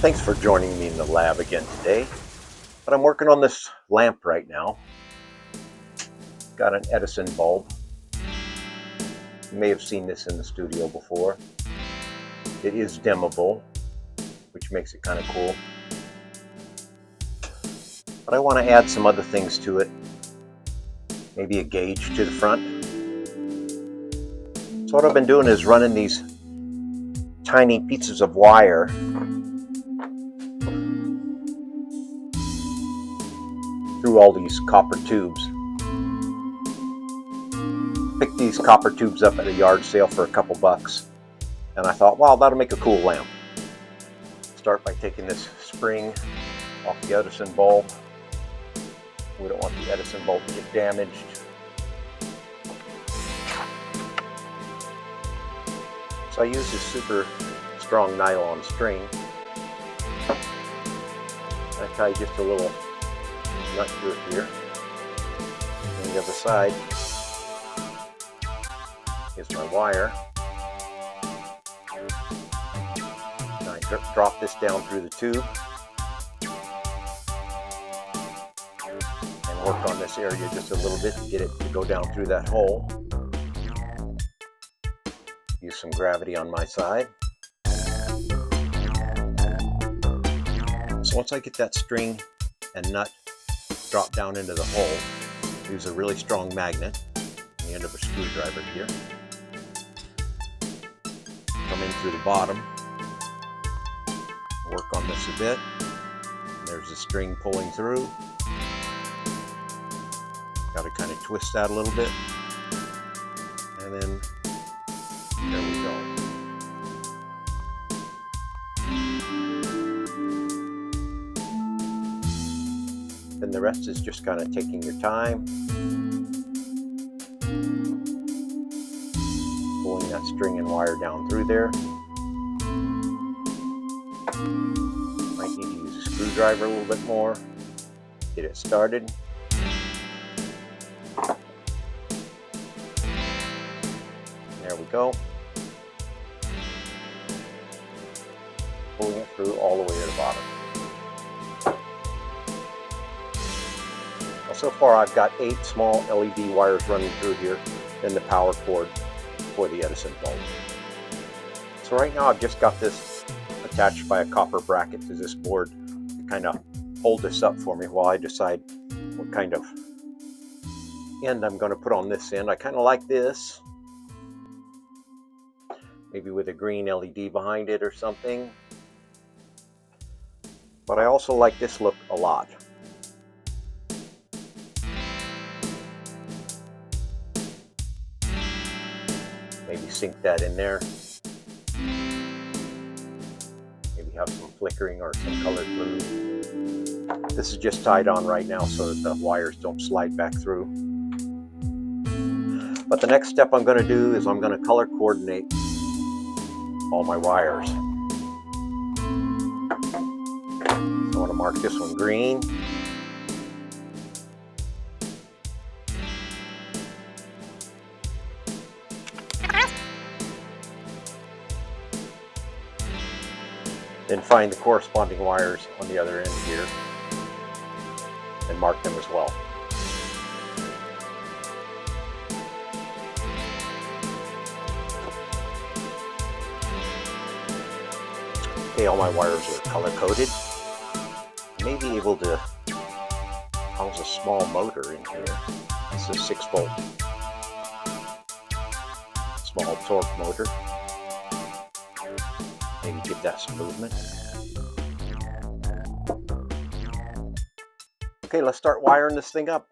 Thanks for joining me in the lab again today. But I'm working on this lamp right now. Got an Edison bulb. You may have seen this in the studio before. It is dimmable, which makes it kind of cool. But I want to add some other things to it. Maybe a gauge to the front. So what I've been doing is running these tiny pieces of wire through all these copper tubes. Picked these copper tubes up at a yard sale for a couple bucks, and I thought, wow, that'll make a cool lamp. Start by taking this spring off the Edison bulb. We don't want the Edison bulb to get damaged. So I use this super strong nylon string. I tie just a little nut to it here. On the other side is my wire. And I drop this down through the tube and work on this area just a little bit to get it to go down through that hole. Use some gravity on my side. So once I get that string and nut drop down into the hole, use a really strong magnet on the end of a screwdriver here. Come in through the bottom, work on this a bit. There's the string pulling through. Got to kind of twist that a little bit, and then there we go. Then the rest is just kind of taking your time, pulling that string and wire down through there. Might need to use a screwdriver a little bit more, get it started. There we go. Pulling it through all the way to the bottom. So far I've got 8 small LED wires running through here and the power cord for the Edison bulb. So right now I've just got this attached by a copper bracket to this board to kind of hold this up for me while I decide what kind of end I'm going to put on this end. I kind of like this, maybe with a green LED behind it or something, but I also like this look a lot. Maybe sink that in there. Maybe have some flickering or some colored blue. This is just tied on right now so that the wires don't slide back through. But the next step I'm going to do is I'm going to color coordinate all my wires. So I want to mark this one green. Then find the corresponding wires on the other end here and mark them as well. Okay, all my wires are color coded. I may be able to house a small motor in here. This is a 6-volt small torque motor. Maybe give that some movement. Okay, let's start wiring this thing up.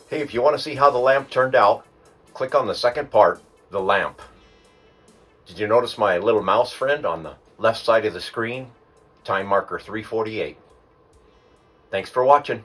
Hey, if you want to see how the lamp turned out, click on the second part, the lamp. Did you notice my little mouse friend on the left side of the screen? Time marker 348. Thanks for watching.